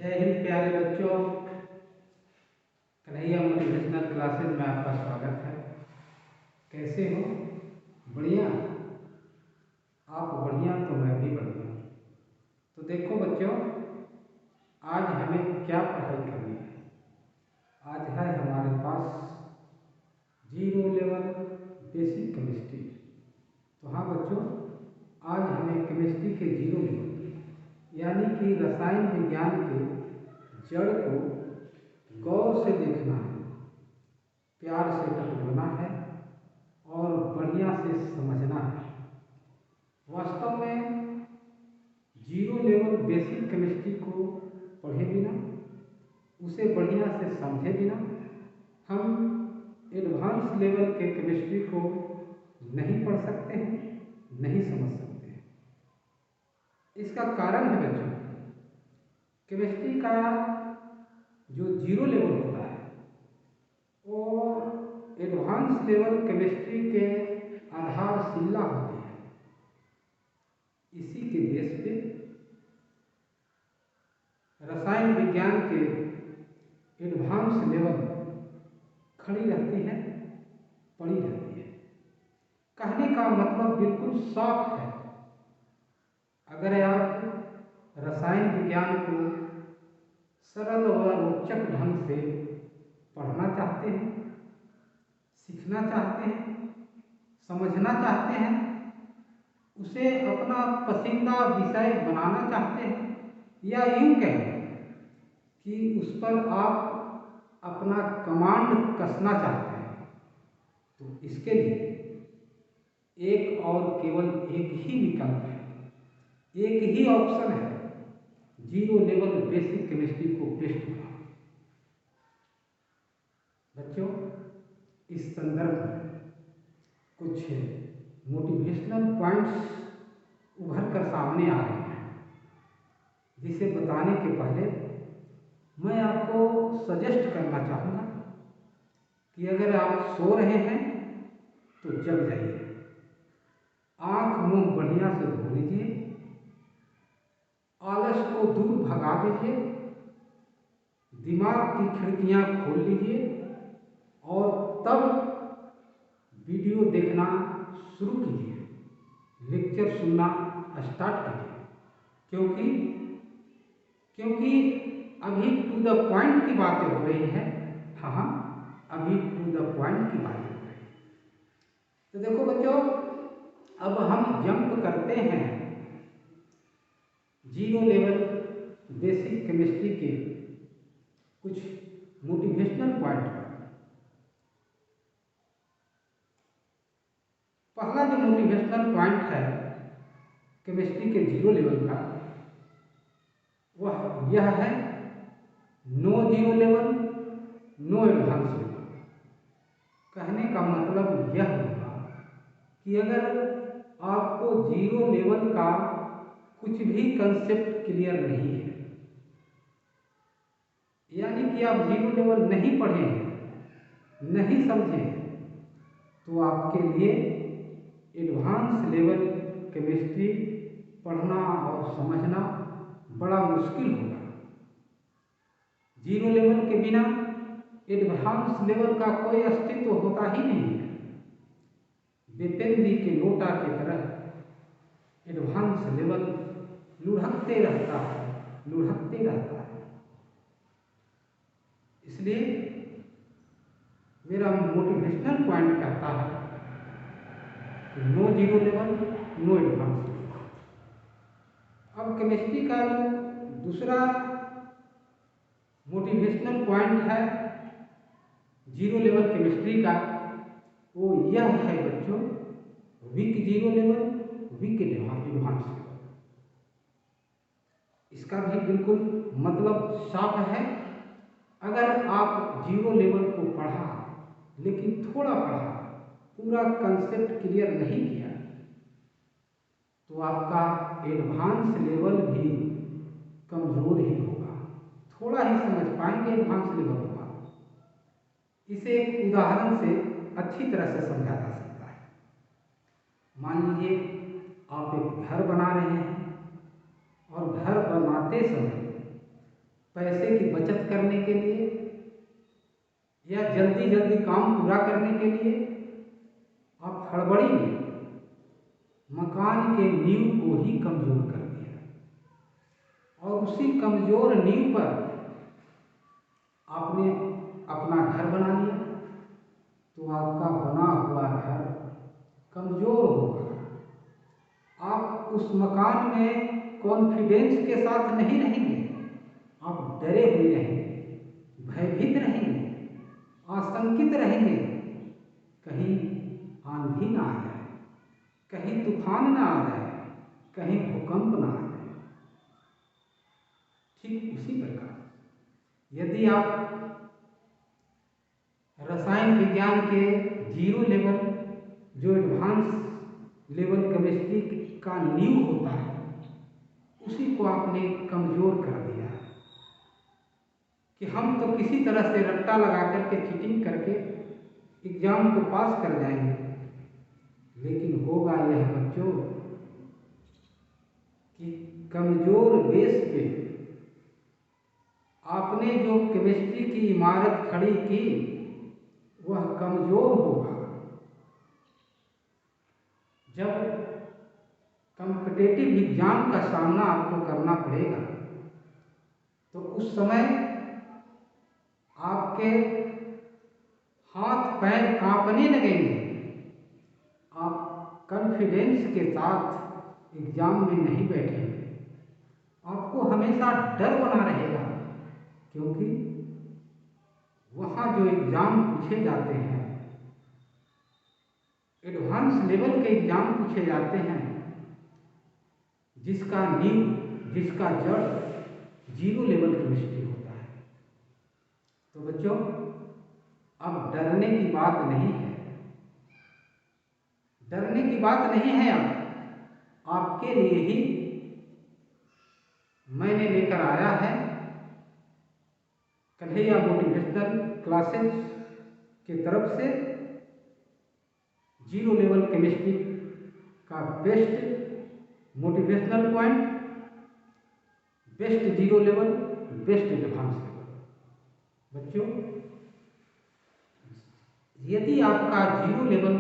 जय हिंद प्यारे बच्चों। कन्हैया मोटिवेशनल क्लासेज में आपका स्वागत है। कैसे हो? बढ़िया? आप बढ़िया तो मैं भी बढ़िया। तो देखो बच्चों, आज हमें क्या पढ़ाई करनी है। आज है हमारे पास जीरो लेवल बेसिक केमिस्ट्री। तो हाँ बच्चों, आज हमें केमिस्ट्री के जीरो लेवल यानी कि रसायन विज्ञान के जड़ को गौर से देखना है, प्यार से टटोलना है और बढ़िया से समझना है। वास्तव में जीरो लेवल बेसिक केमिस्ट्री को पढ़े बिना, उसे बढ़िया से समझे बिना हम एडवांस लेवल के केमिस्ट्री को नहीं पढ़ सकते हैं, नहीं समझ सकते हैं। इसका कारण है बच्चों, केमिस्ट्री का जो जीरो लेवल होता है वो एडवांस लेवल केमिस्ट्री के आधारशिला होती है। इसी के बेस पे रसायन विज्ञान के एडवांस लेवल खड़ी रहती है, पड़ी रहती है। कहने का मतलब बिल्कुल साफ है। अगर आप रसायन विज्ञान को सरल व रोचक ढंग से पढ़ना चाहते हैं, सीखना चाहते हैं, समझना चाहते हैं, उसे अपना पसंदीदा विषय बनाना चाहते हैं, या यूं कहें कि उस पर आप अपना कमांड कसना चाहते हैं, तो इसके लिए एक और केवल एक ही विकल्प है, एक ही ऑप्शन है, जीरो लेवल बेसिक केमिस्ट्री को टेस्ट करना। बच्चों, इस संदर्भ में कुछ मोटिवेशनल पॉइंट्स उभर कर सामने आ रहे हैं, जिसे बताने के पहले मैं आपको सजेस्ट करना चाहूँगा कि अगर आप सो रहे हैं तो जग जाइए, आँख मुंह बढ़िया से धो लीजिए, आलस को दूर भगा दीजिए, दिमाग की खिड़कियाँ खोल लीजिए और तब वीडियो देखना शुरू कीजिए, लेक्चर सुनना स्टार्ट कीजिए। क्योंकि अभी टू द पॉइंट की बातें हो रही है। हाँ, अभी टू द पॉइंट की बातें हो रही है। तो देखो बच्चों, अब हम जंप करते हैं जीरो लेवल बेसिक केमिस्ट्री के कुछ मोटिवेशनल पॉइंट पर। पहला जो मोटिवेशनल पॉइंट है केमिस्ट्री के जीरो लेवल का, वह यह है, no zero level no advance level. कहने का मतलब यह होगा कि अगर आपको जीरो लेवल का कुछ भी कंसेप्ट क्लियर नहीं है, यानी कि आप जीरो लेवल नहीं पढ़े हैं, नहीं समझे हैं, तो आपके लिए एडवांस लेवल केमिस्ट्री पढ़ना और समझना बड़ा मुश्किल होगा। जीरो लेवल के बिना एडवांस लेवल का कोई अस्तित्व होता ही नहीं है। बेपेंदी के नोटा की तरह एडवांस लेवल लुढ़कते रहता है, लुढ़कते रहता है। इसलिए मेरा मोटिवेशनल पॉइंट कहता है कि no zero level no advance level. अब केमिस्ट्री का जो दूसरा मोटिवेशनल पॉइंट है जीरो लेवल केमिस्ट्री का, वो यह है बच्चों, weak zero level weak advance level. इसका भी बिल्कुल मतलब साफ है। अगर आप जीरो लेवल को पढ़ा लेकिन थोड़ा पढ़ा, पूरा कंसेप्ट क्लियर नहीं किया, तो आपका एडवांस लेवल भी कमजोर ही होगा, थोड़ा ही समझ पाएंगे एडवांस लेवल को। इसे एक उदाहरण से अच्छी तरह से समझा जा सकता है। मान लीजिए आप एक घर बना रहे हैं और घर बनाते समय पैसे की बचत करने के लिए या जल्दी जल्दी काम पूरा करने के लिए आप हड़बड़ी में मकान के नींव को ही कमजोर कर दिया और उसी कमजोर नींव पर आपने अपना घर बना लिया, तो आपका बना हुआ घर कमजोर होगा। आप उस मकान में कॉन्फिडेंस के साथ नहीं रहेंगे, आप डरे हुए रहेंगे, भयभीत रहेंगे, आशंकित रहेंगे, कहीं आंधी ना आ जाए, कहीं तूफान ना आ जाए, कहीं भूकंप ना आ जाए। ठीक उसी प्रकार यदि आप रसायन विज्ञान के जीरो लेवल जो एडवांस लेवल केमिस्ट्री का नींव होता है उसी को आपने कमजोर कर दिया कि हम तो किसी तरह से रट्टा लगा करके चीटिंग करके एग्जाम को पास कर जाएंगे, लेकिन होगा यह बच्चों कि कमजोर बेस पे आपने जो केमिस्ट्री की इमारत खड़ी की वह कमजोर होगा। जब कॉम्पिटिटिव एग्जाम का सामना आपको करना पड़ेगा तो उस समय आपके हाथ पैर कांपने लगेंगे, आप कॉन्फिडेंस के साथ एग्जाम में नहीं बैठेंगे, आपको हमेशा डर बना रहेगा, क्योंकि वहाँ जो एग्जाम पूछे जाते हैं एडवांस लेवल के एग्जाम पूछे जाते हैं जिसका नींव जिसका जड़ जीरो लेवल केमिस्ट्री होता है। तो बच्चों अब डरने की बात नहीं है, डरने की बात नहीं है। अब आपके लिए ही मैंने लेकर आया है कन्हैया मोटिवेशनल क्लासेस की तरफ से जीरो लेवल केमिस्ट्री का best motivational point, best zero level, best advance level. बच्चों यदि आपका जीरो लेवल